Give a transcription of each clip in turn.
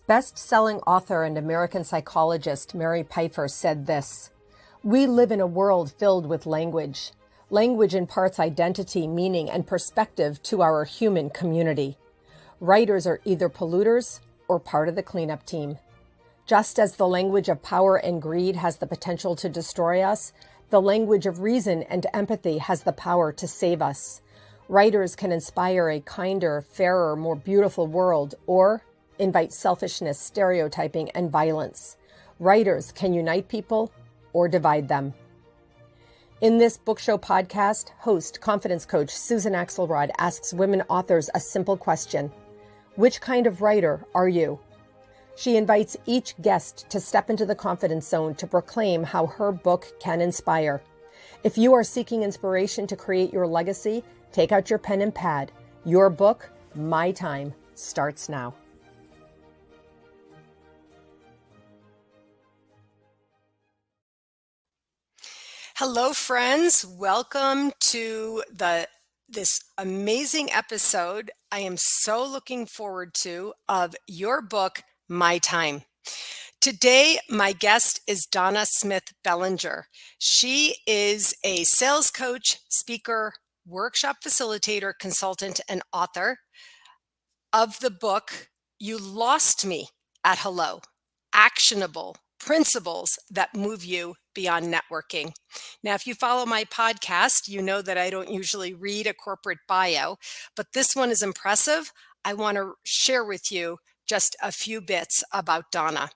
Best-selling author and American psychologist Mary Pfeiffer said this: "We live in a world filled with language. Language imparts identity, meaning, and perspective to our human community. Writers are either polluters or part of the cleanup team. Just as the language of power and greed has the potential to destroy us, the language of reason and empathy has the power to save us. Writers can inspire a kinder, fairer, more beautiful world, or invite selfishness, stereotyping, and violence. Writers can unite people or divide them." In this book show podcast, host, confidence coach Susan Axelrod asks women authors a simple question: which kind of writer are you? She invites each guest to step into the confidence zone to proclaim how her book can inspire. If you are seeking inspiration to create your legacy, take out your pen and pad. Your book, My Time, starts now. Hello, friends. Welcome to this amazing episode I am so looking forward to of your book, My Time. Today, my guest is Donna Smith Bellinger. She is a sales coach, speaker, workshop facilitator, consultant, and author of the book, You Lost Me at Hello: Actionable Principles That Move You Beyond Networking. Now, if you follow my podcast, you know that I don't usually read a corporate bio, but this one is impressive. I want to share with you just a few bits about Donna.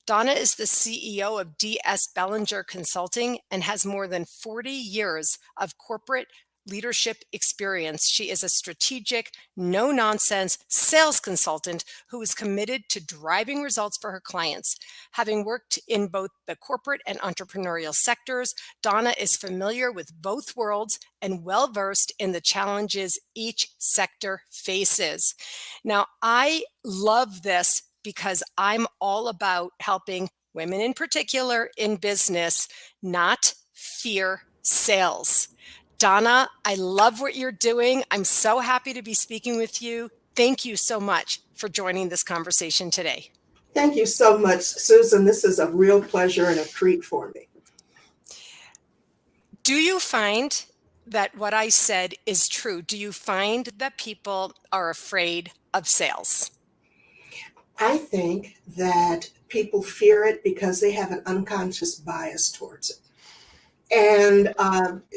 Donna is the CEO of DS Bellinger Consulting and has more than 40 years of corporate leadership experience. She is a strategic, no-nonsense sales consultant who is committed to driving results for her clients. Having worked in both the corporate and entrepreneurial sectors, Donna is familiar with both worlds and well-versed in the challenges each sector faces. Now, I love this because I'm all about helping women in particular in business not fear sales. Donna, I love what you're doing. I'm so happy to be speaking with you. Thank you so much for joining this conversation today. Thank you so much, Susan. This is a real pleasure and a treat for me. Do you find that what I said is true? Do you find that people are afraid of sales? I think that people fear it because they have an unconscious bias towards it. And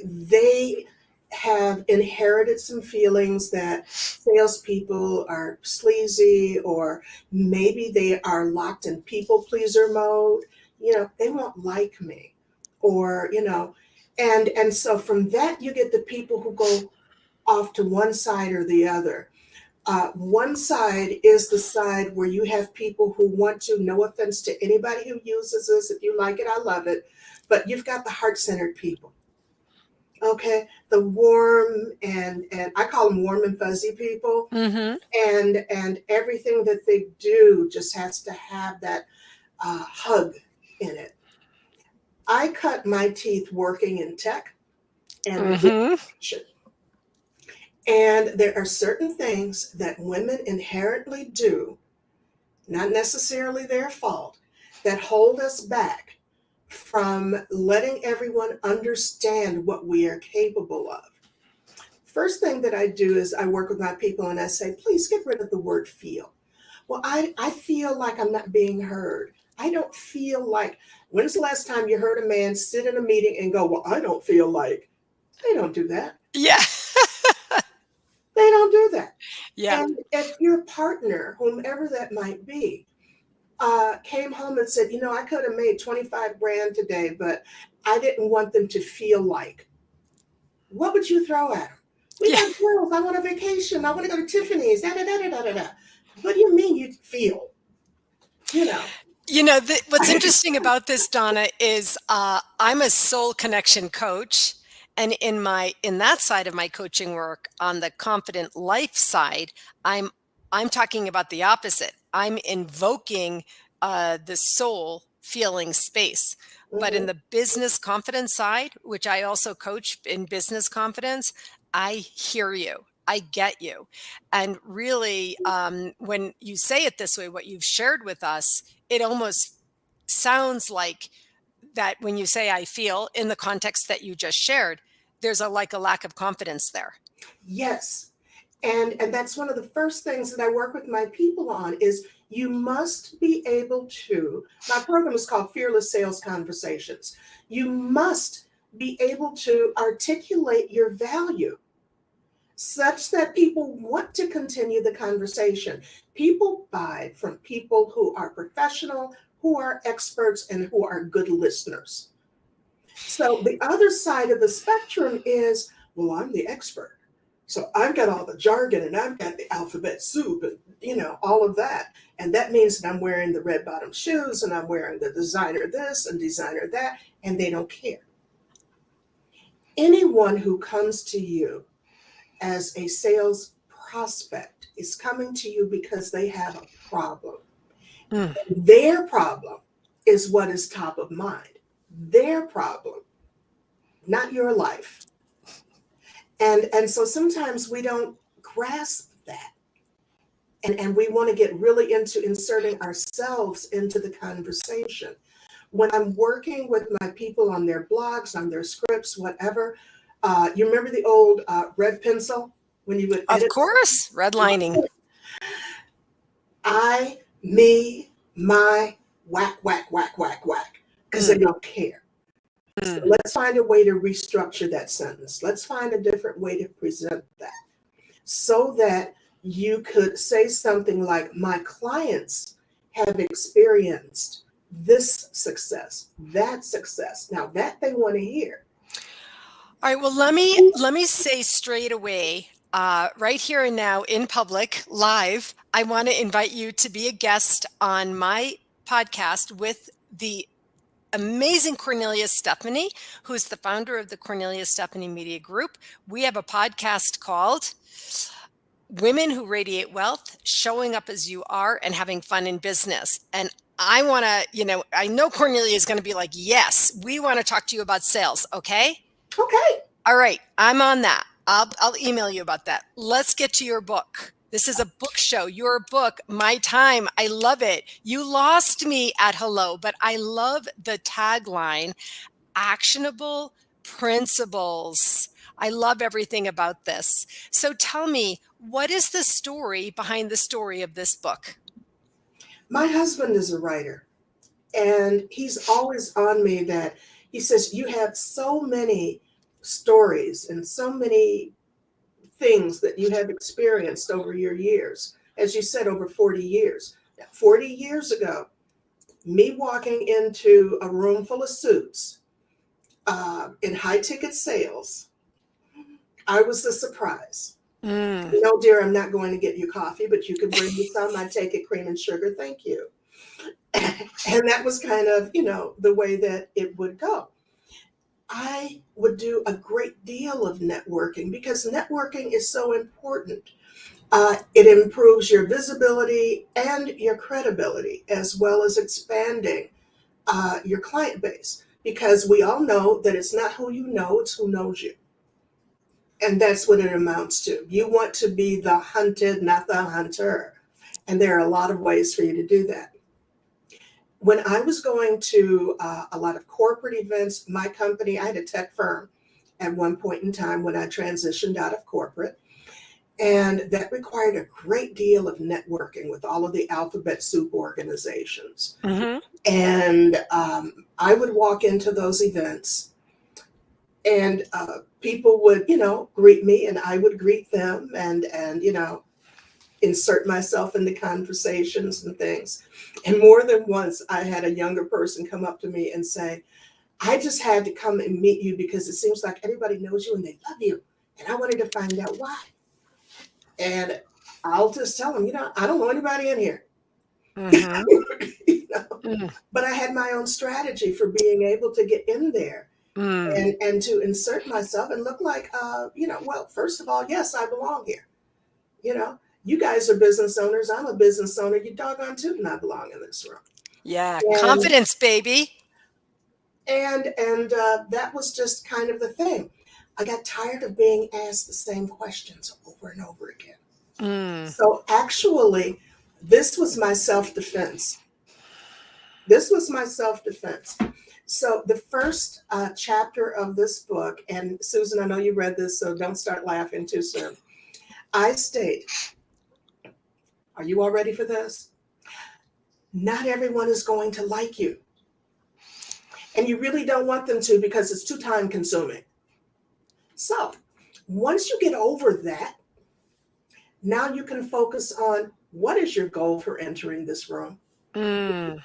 they have inherited some feelings that salespeople are sleazy, or maybe they are locked in people pleaser mode. They won't like me, or, and so from that, you get the people who go off to one side or the other. One side is the side where you have people who want to, no offense to anybody who uses this, if you like it, I love it, but you've got the heart-centered people, okay? The warm and I call them warm and fuzzy people, and everything that they do just has to have that hug in it. I cut my teeth working in tech and and there are certain things that women inherently do, not necessarily their fault, that hold us back from letting everyone understand what we are capable of. First thing that I do is I work with my people and I say, please get rid of the word feel. Well, I feel like I'm not being heard. I don't feel like, when's the last time you heard a man sit in a meeting and go, well, I don't feel like? They don't do that. Yeah. They don't do that. Yeah. And if your partner, whomever that might be, came home and said, I could have made 25 grand today, but I didn't want them to feel like, what would you throw at them? We got bills. I want a vacation. I want to go to Tiffany's. Da, da, da, da, da, da. What do you mean you feel? What's interesting about this, Donna, is I'm a soul connection coach. And in that side of my coaching work, on the confident life side, I'm talking about the opposite. I'm invoking the soul feeling space. But in the business confidence side, which I also coach in business confidence, I hear you. I get you. And really, when you say it this way, what you've shared with us, it almost sounds like that when you say I feel in the context that you just shared, there's a lack of confidence there. Yes. And that's one of the first things that I work with my people on is you must be able to, my program is called Fearless Sales Conversations. You must be able to articulate your value such that people want to continue the conversation. People buy from people who are professional, who are experts, and who are good listeners. So the other side of the spectrum is, well, I'm the expert. So I've got all the jargon and I've got the alphabet soup and all of that. And that means that I'm wearing the red bottom shoes and I'm wearing the designer this and designer that, and they don't care. Anyone who comes to you as a sales prospect is coming to you because they have a problem. Mm. Their problem is what is top of mind. Their problem, not your life. And so sometimes we don't grasp that. And we want to get really into inserting ourselves into the conversation. When I'm working with my people on their blogs, on their scripts, whatever, you remember the old red pencil when you would Of edit course, redlining. I, me, my, whack, whack, whack, whack, whack, because they Mm. don't care. So Mm. let's find a way to restructure that sentence. Let's find a different way to present that so that you could say something like, my clients have experienced this success, that success. Now that they want to hear. All right. Well, let me say straight away, right here and now in public, live, I want to invite you to be a guest on my podcast with the amazing Cornelia Stephanie, who's the founder of the Cornelia Stephanie Media Group. We have a podcast called Women Who Radiate Wealth, Showing Up as You Are and Having Fun in Business. And I want to, I know Cornelia is going to be like, yes, we want to talk to you about sales. Okay. Okay. All right. I'm on that. I'll email you about that. Let's get to your book. This is a book show. Your book, My Time. I love it. You lost me at hello, but I love the tagline, Actionable Principles. I love everything about this. So tell me, what is the story behind the story of this book? My husband is a writer, and he's always on me that he says, you have so many stories and so many things that you have experienced over your years. As you said, over 40 years. Now, 40 years ago, me walking into a room full of suits in high ticket sales, I was the surprise. Mm. No, dear, I'm not going to get you coffee, but you can bring me some. I take it cream and sugar. Thank you. And that was kind of, the way that it would go. I would do a great deal of networking because networking is so important. It improves your visibility and your credibility, as well as expanding your client base. Because we all know that it's not who you know, it's who knows you. And that's what it amounts to. You want to be the hunted, not the hunter. And there are a lot of ways for you to do that. When I was going to a lot of corporate events, my company, I had a tech firm at one point in time when I transitioned out of corporate. And that required a great deal of networking with all of the alphabet soup organizations. Mm-hmm. And I would walk into those events and people would, greet me and I would greet them and insert myself in the conversations and things. And more than once, I had a younger person come up to me and say, I just had to come and meet you because it seems like everybody knows you and they love you. And I wanted to find out why. And I'll just tell them, I don't know anybody in here. Mm-hmm. You know? Mm. But I had my own strategy for being able to get in there Mm. and to insert myself and look like, well, first of all, yes, I belong here. You guys are business owners. I'm a business owner. You doggone tootin' I belong in this room. Yeah. And Confidence, baby. and that was just kind of the thing. I got tired of being asked the same questions over and over again. Mm. So actually, this was my self-defense. This was my self-defense. So the first chapter of this book, and Susan, I know you read this, so don't start laughing too soon. I state, are you all ready for this? Not everyone is going to like you. And you really don't want them to because it's too time consuming. So once you get over that, now you can focus on what is your goal for entering this room? Mm.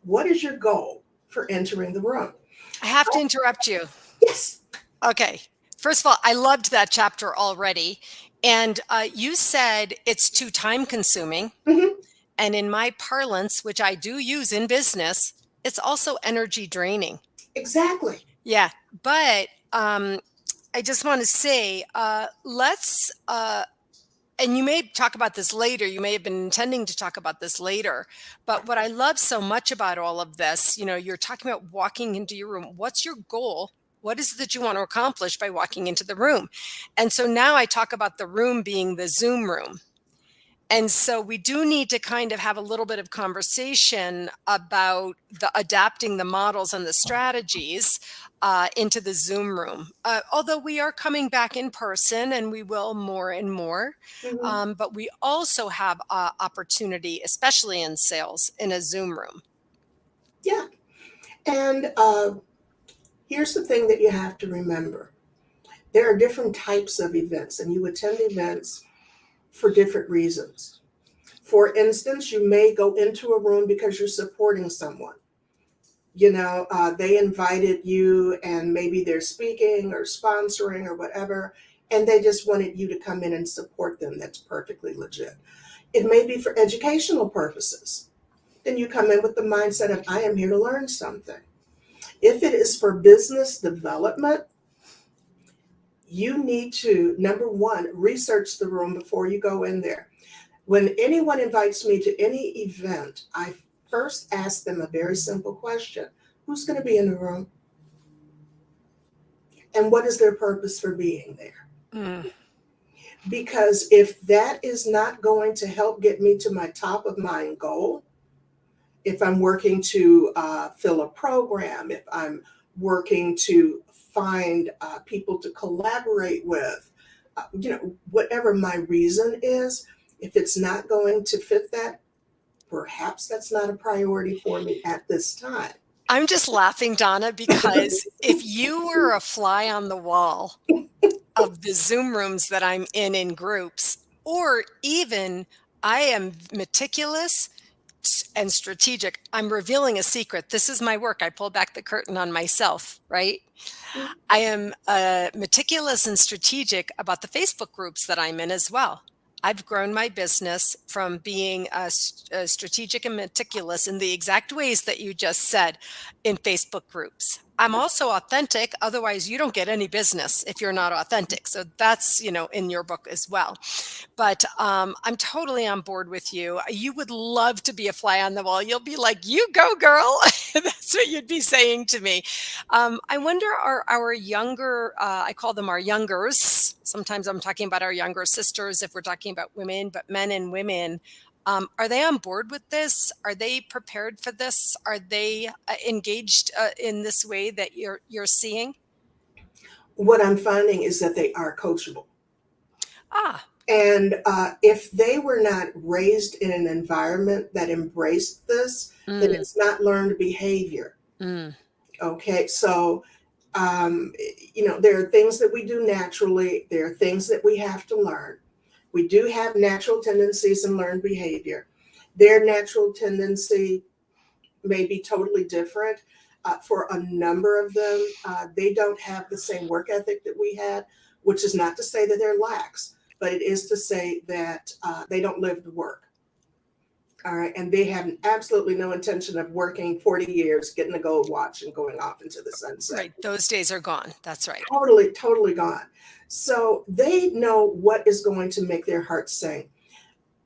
What is your goal for entering the room? I have to interrupt you. Yes. Okay. First of all, I loved that chapter already. And you said it's too time consuming. Mhm. And in my parlance, which I do use in business, it's also energy draining. Exactly. Yeah. But I just want to say, and you may talk about this later. You may have been intending to talk about this later. But what I love so much about all of this, you're talking about walking into your room. What's your goal? What is it that you want to accomplish by walking into the room? And so now I talk about the room being the Zoom room. And so we do need to kind of have a little bit of conversation about the adapting the models and the strategies into the Zoom room. Although we are coming back in person and we will more and more, Mhm. but we also have opportunity, especially in sales, in a Zoom room. Yeah. And here's the thing that you have to remember. There are different types of events, and you attend events for different reasons. For instance, you may go into a room because you're supporting someone. They invited you, and maybe they're speaking or sponsoring or whatever, and they just wanted you to come in and support them. That's perfectly legit. It may be for educational purposes. Then you come in with the mindset of, I am here to learn something. If it is for business development, you need to, number one, research the room before you go in there. When anyone invites me to any event, I first ask them a very simple question. Who's going to be in the room? And what is their purpose for being there? Mm. Because if that is not going to help get me to my top of mind goal, if I'm working to fill a program, if I'm working to find people to collaborate with, whatever my reason is, if it's not going to fit that, perhaps that's not a priority for me at this time. I'm just laughing, Donna, because if you were a fly on the wall of the Zoom rooms that I'm in groups, or even I am meticulous and strategic. I'm revealing a secret. This is my work. I pull back the curtain on myself, right? I am meticulous and strategic about the Facebook groups that I'm in as well. I've grown my business from being strategic and meticulous in the exact ways that you just said in Facebook groups. I'm also authentic. Otherwise, you don't get any business if you're not authentic. So that's, in your book as well. But I'm totally on board with you. You would love to be a fly on the wall. You'll be like, you go, girl. That's what you'd be saying to me. I wonder, are our younger, I call them our youngers. Sometimes I'm talking about our younger sisters if we're talking about women, but men and women. Are they on board with this? Are they prepared for this? Are they engaged in this way that you're seeing? What I'm finding is that they are coachable. Ah, And if they were not raised in an environment that embraced this, then mm, it's not learned behavior. mm, Okay, so there are things that we do naturally, there are things that we have to learn. We do have natural tendencies and learned behavior. Their natural tendency may be totally different. For a number of them, they don't have the same work ethic that we had, which is not to say that they're lax, but it is to say that they don't live to work. All right. And they have absolutely no intention of working 40 years, getting a gold watch, and going off into the sunset. right. Those days are gone. That's right. Totally, totally gone. So they know what is going to make their hearts sing.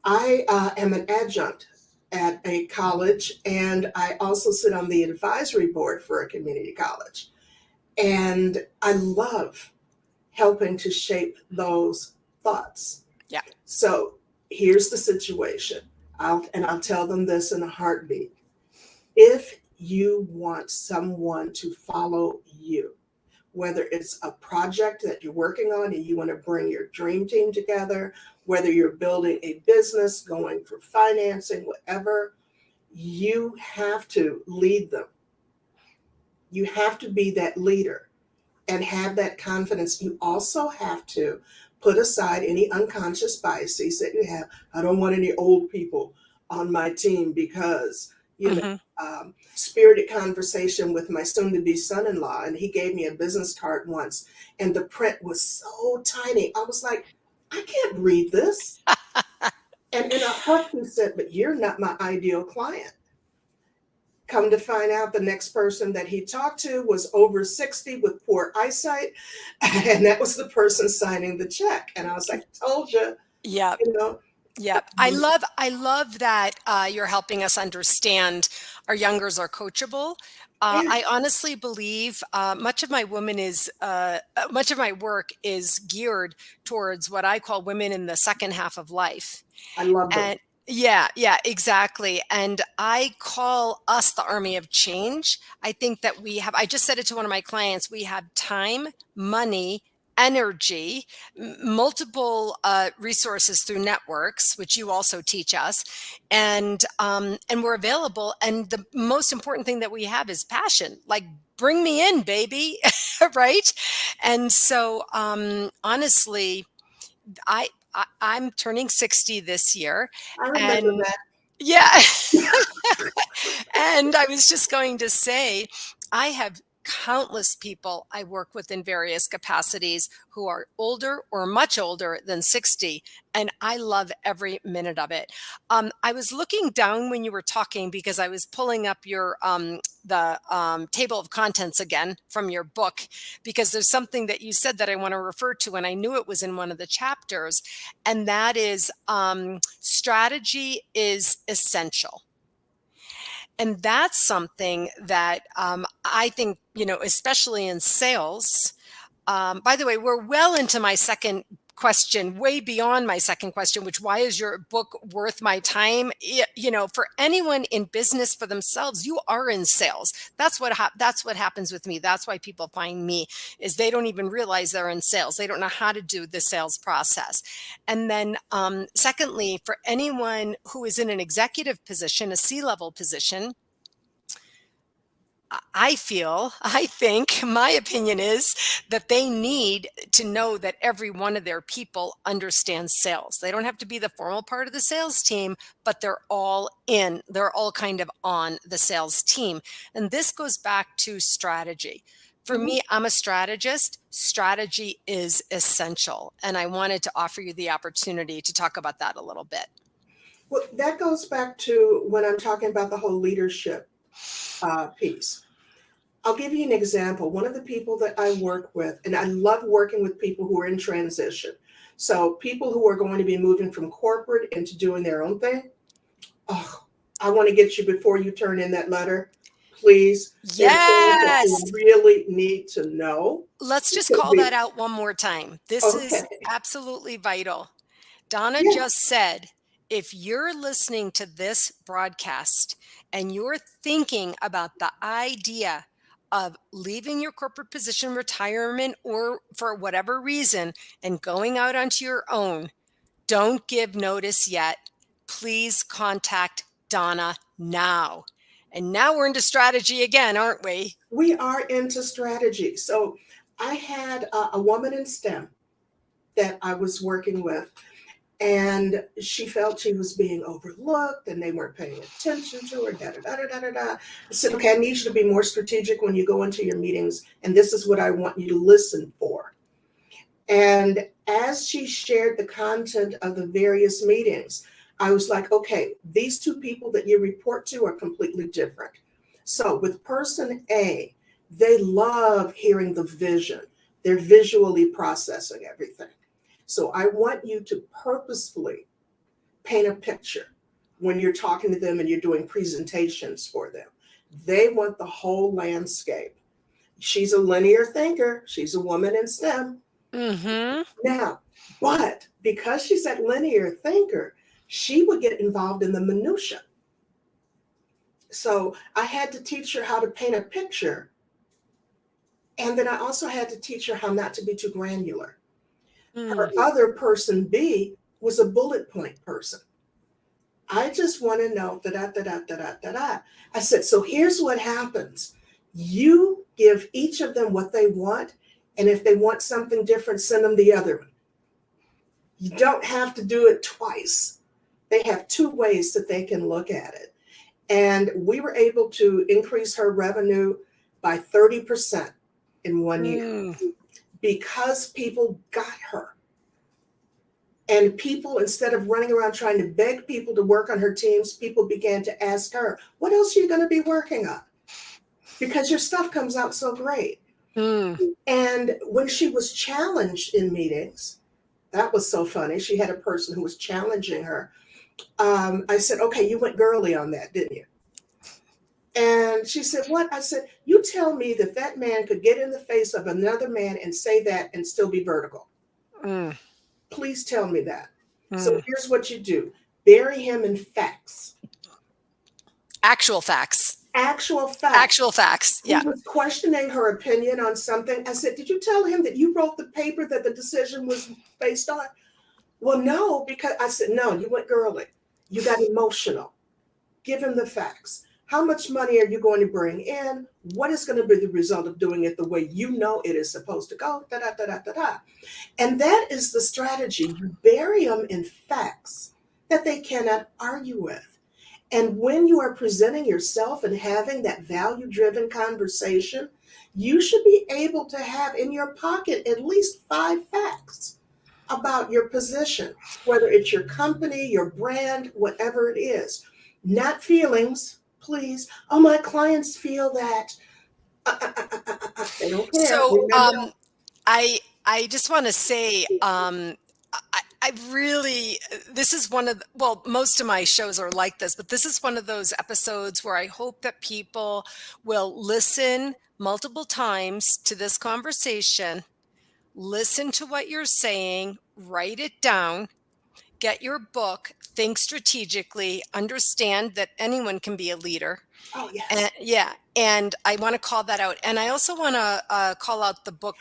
I am an adjunct at a college, and I also sit on the advisory board for a community college. And I love helping to shape those thoughts. Yeah. So here's the situation. I'll tell them this in a heartbeat. If you want someone to follow you, whether it's a project that you're working on and you want to bring your dream team together, whether you're building a business, going for financing, whatever, you have to lead them. You have to be that leader and have that confidence. You also have to put aside any unconscious biases that you have. I don't want any old people on my team because, Hmm. spirited conversation with my soon to be son in law, and he gave me a business card once, and the print was so tiny. I was like, I can't read this. And in a huff, he said, but you're not my ideal client. Come to find out, the next person that he talked to was over 60 with poor eyesight. And that was the person signing the check. And I was like, told you, Yeah. you know. Yep. I love that you're helping us understand our youngers are coachable. Yeah, I honestly believe much of my work is geared towards what I call women in the second half of life. I love them. And yeah, yeah, exactly. And I call us the army of change. I think that I just said it to one of my clients, we have time, money, energy, multiple resources through networks, which you also teach us, and we're available. And the most important thing that we have is passion. Like, bring me in, baby, right? And so, honestly, I'm turning 60 this year, I remember and that. yeah. And I was just going to say, I have countless people I work with in various capacities who are older or much older than 60, and I love every minute of it. I was looking down when you were talking because I was pulling up your the table of contents again from your book, because there's something that you said that I want to refer to, and I knew it was in one of the chapters, and that is strategy is essential. And that's something that I think, especially in sales. By the way, we're well into my second question, way beyond my second question, which, why is your book worth my time? For anyone in business for themselves, you are in sales. That's what happens with me. That's why people find me, is they don't even realize they're in sales. They don't know how to do the sales process. And then, secondly, for anyone who is in an executive position, a C-level position, I think, my opinion is that they need to know that every one of their people understands sales. They don't have to be the formal part of the sales team, but they're all in. They're all kind of on the sales team. And this goes back to strategy. For Mhm. me, I'm a strategist. Strategy is essential. And I wanted to offer you the opportunity to talk about that a little bit. Well, that goes back to when I'm talking about the whole leadership piece. I'll give you an example. One of the people that I work with, and I love working with people who are in transition. So people who are going to be moving from corporate into doing their own thing. Oh, I want to get you before you turn in that letter. Please, there's things that Yes. you really need to know. Let's just Because call that out one more time. This is okay, absolutely vital. Donna yeah, just said, if you're listening to this broadcast and you're thinking about the idea of leaving your corporate position, retirement, or for whatever reason, and going out onto your own, don't give notice yet. Please contact Donna now. And now we're into strategy again, aren't we? we are into strategy. So I had a woman in STEM that I was working with, and she felt she was being overlooked and they weren't paying attention to her. Da da da da da da. I said, okay, I need you to be more strategic when you go into your meetings, and this is what I want you to listen for. And as she shared the content of the various meetings, I was like, okay, these two people that you report to are completely different. So with person A, they love hearing the vision. They're visually processing everything. So I want you to purposefully paint a picture when you're talking to them and you're doing presentations for them. They want the whole landscape. She's a linear thinker. She's a woman in STEM. Mm-hmm. Now, but because she's that linear thinker, she would get involved in the minutia. So I had to teach her how to paint a picture. And then I also had to teach her how not to be too granular. Mm. Her other person B was a bullet point person. I just want to know da da da da da da da da. I said, so here's what happens. You give each of them what they want, and if they want something different, send them the other one. You don't have to do it twice. They have two ways that they can look at it. And we were able to increase her revenue by 30% in 1 year Mm. because people got her. And people, instead of running around trying to beg people to work on her teams, people began to ask her, what else are you going to be working on? Because your stuff comes out so great. Mm. And when she was challenged in meetings, that was so funny. She had a person who was challenging her. I said, okay, you went girly on that, didn't you? And she said, what? I said, you tell me that that man could get in the face of another man and say that and still be vertical. Mm. Please tell me that. So Mm. here's what you do. Bury him in facts. Actual facts. Actual facts. Actual facts. He Yeah. was questioning her opinion on something. I said, did you tell him that you wrote the paper that the decision was based on? Well, no, because I said, no, you went girly. You got emotional. Give him the facts. How much money are you going to bring in? What is going to be the result of doing it the way you know it is supposed to go? Da, da, da, da, da, da. And that is the strategy. You bury them in facts that they cannot argue with. And when you are presenting yourself and having that value driven conversation, you should be able to have in your pocket at least 5 facts about your position, whether it's your company, your brand, whatever it is. Not feelings, please. Oh, my clients feel that. They don't care. So Remember, I just want to say I really this is one of well, most of my shows are like this, but this is one of those episodes where I hope that people will listen multiple times to this conversation, listen to what you're saying, write it down, get your book, think strategically, understand that anyone can be a leader. oh, And yes. yeah, and I want to call that out. And I also want to call out the book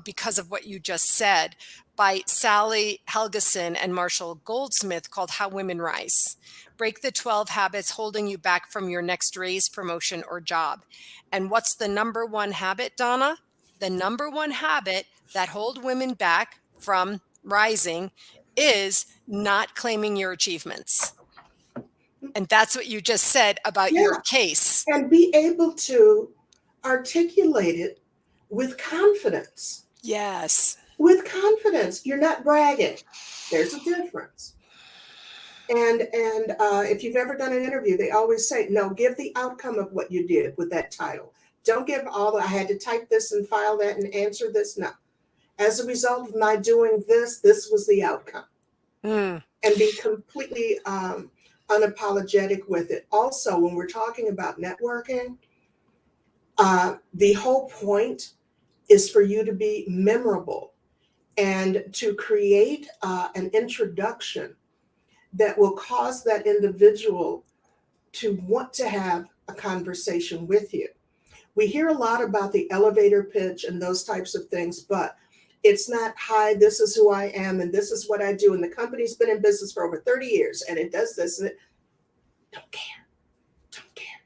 because of what you just said by Sally Helgeson and Marshall Goldsmith called How Women Rise. Break the 12 habits holding you back from your next raise, promotion, or job. And what's the number one habit, Donna? The number one habit that hold women back from rising is not claiming your achievements. And that's what you just said about your Yeah. case. And be able to articulate it with confidence. Yes. With confidence. You're not bragging. There's a difference. And if you've ever done an interview, they always say, no, give the outcome of what you did with that title. Don't give all the, I had to type this and file that and answer this. No. As a result of my doing this, this was the outcome. Mm. And be completely unapologetic with it. Also, when we're talking about networking, the whole point is for you to be memorable and to create an introduction that will cause that individual to want to have a conversation with you. We hear a lot about the elevator pitch and those types of things, but it's not, hi, this is who I am and this is what I do. And the company's been in business for over 30 years and it does this and it. Don't care. Don't care.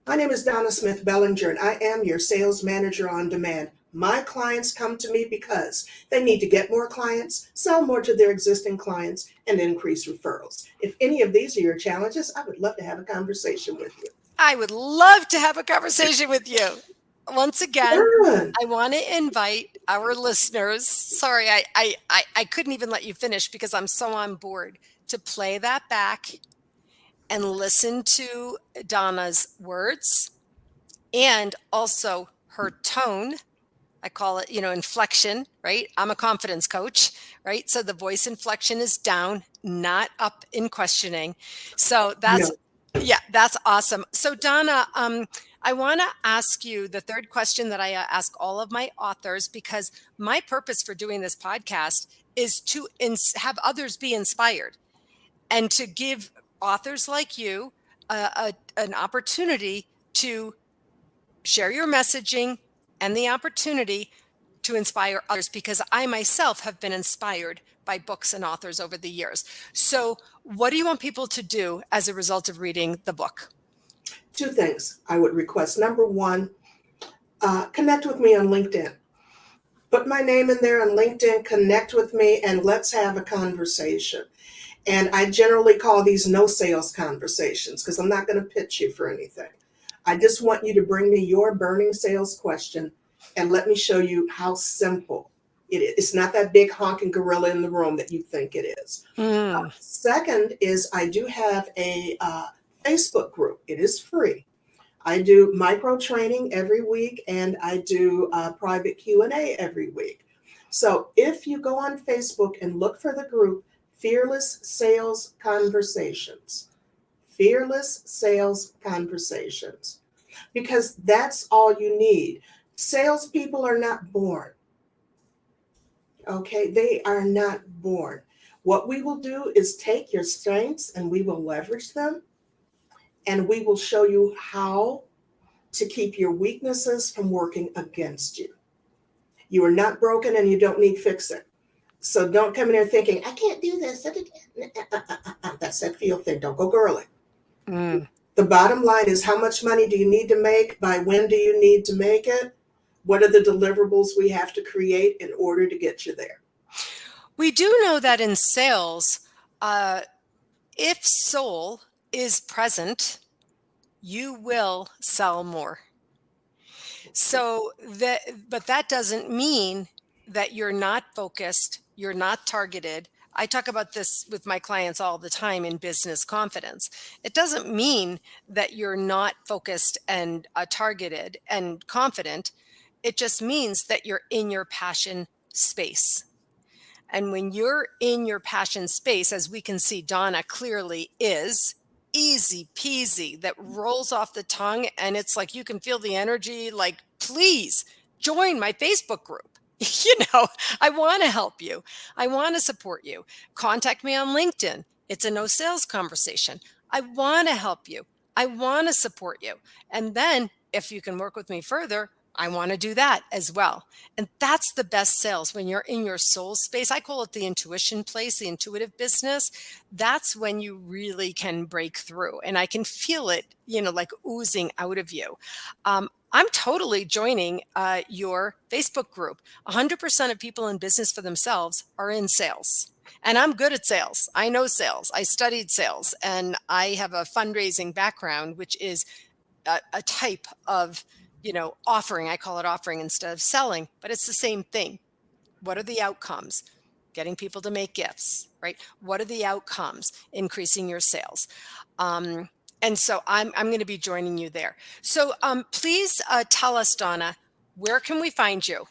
My name is Donna Smith Bellinger and I am your sales manager on demand. My clients come to me because they need to get more clients, sell more to their existing clients, and increase referrals. If any of these are your challenges, I would love to have a conversation with you. I would love to have a conversation with you. Once again, Done. I want to invite our listeners. Sorry, I couldn't even let you finish because I'm so on board to play that back and listen to Donna's words and also her tone. I call it, inflection, right? I'm a confidence coach, right? So the voice inflection is down, not up in questioning. So that's No. Yeah, that's awesome. So Donna, I want to ask you the third question that I ask all of my authors, because my purpose for doing this podcast is to have others be inspired and to give authors like you an opportunity to share your messaging and the opportunity to inspire others, because I myself have been inspired by books and authors over the years. So, what do you want people to do as a result of reading the book? Two things I would request. Number one, connect with me on LinkedIn. Put my name in there on LinkedIn, connect with me, and let's have a conversation. And I generally call these no sales conversations because I'm not going to pitch you for anything. I just want you to bring me your burning sales question and let me show you how simple it is. It's not that big honking gorilla in the room that you think it is. Mm. Second is I do have a Facebook group. It is free. I do micro training every week, and I do private Q&A every week. So if you go on Facebook and look for the group Fearless Sales Conversations, Fearless Sales Conversations, because that's all you need. Salespeople are not born, okay? They are not born. What we will do is take your strengths and we will leverage them, and we will show you how to keep your weaknesses from working against you. You are not broken and you don't need fixing. So don't come in here thinking, I can't do this. That's that feel thing. Don't go girly. Mm. The bottom line is, how much money do you need to make? By when do you need to make it? What are the deliverables we have to create in order to get you there? We do know that in sales, uh, if soul is present, you will sell more. So but that doesn't mean that you're not focused, you're not targeted. I talk about this with my clients all the time in business confidence. It doesn't mean that you're not focused and targeted and confident. It just means that you're in your passion space. And when you're in your passion space, as we can see Donna clearly is, easy peasy, that rolls off the tongue. And it's like you can feel the energy, like, please join my Facebook group. I want to help you. I want to support you. Contact me on LinkedIn. It's a no sales conversation. I want to help you. I want to support you. And then if you can work with me further, I want to do that as well. And that's the best sales, when you're in your soul space. I call it the intuition place, the intuitive business. That's when you really can break through. And I can feel it, like oozing out of you. I'm totally joining your Facebook group. 100% of people in business for themselves are in sales. And I'm good at sales. I know sales. I studied sales, and I have a fundraising background, which is a type of offering. I call it offering instead of selling, but it's the same thing. What are the outcomes? Getting people to make gifts, right? What are the outcomes? Increasing your sales. And so I'm going to be joining you there. So please tell us, Donna, where can we find you?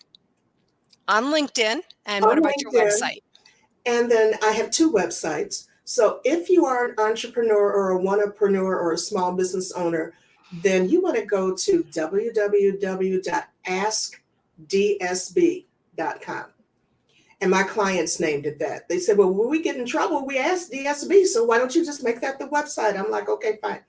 On LinkedIn. And what On about your LinkedIn, website? and then I have two websites. So if you are an entrepreneur or a one-upreneur or a small business owner, then you want to go to www.askdsb.com. And my clients named it that. They said, well, when we get in trouble, we ask DSB. So why don't you just make that the website? I'm like, okay, fine.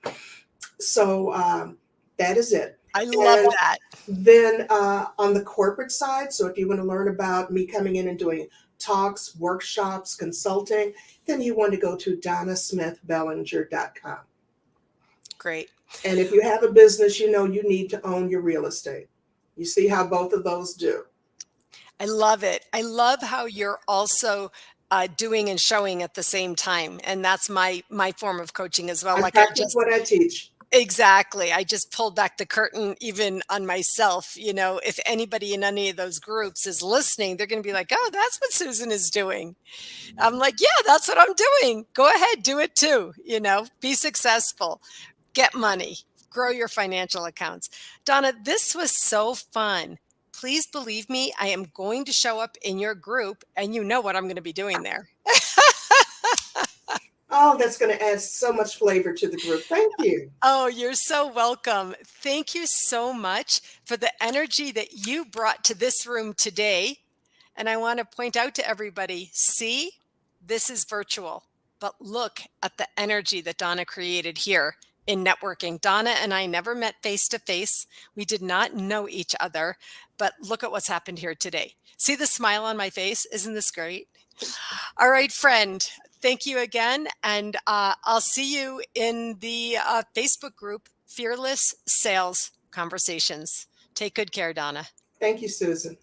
So that is it. I love And that. then on the corporate side, so if you want to learn about me coming in and doing talks, workshops, consulting, then you want to go to donnasmithbellinger.com. Great. And if you have a business, you need to own your real estate. You see how both of those do. I love it. I love how you're also doing and showing at the same time. And that's my form of coaching as well. I Like I practice just what I teach. Exactly. I just pulled back the curtain even on myself. If anybody in any of those groups is listening, they're going to be like, oh, that's what Susan is doing. I'm like, yeah, that's what I'm doing. Go ahead, do it too. Be successful, get money, grow your financial accounts. Donna, this was so fun. Please believe me, I am going to show up in your group, and you know what I'm going to be doing there. Oh, that's going to add so much flavor to the group. Thank you. Oh, you're so welcome. Thank you so much for the energy that you brought to this room today. And I want to point out to everybody, see, this is virtual, but look at the energy that Donna created here in networking. Donna and I never met face to face. We did not know each other, but look at what's happened here today. See the smile on my face? Isn't this great? All right, friend. Thank you again. And I'll see you in the Facebook group, Fearless Sales Conversations. Take good care, Donna. Thank you, Susan.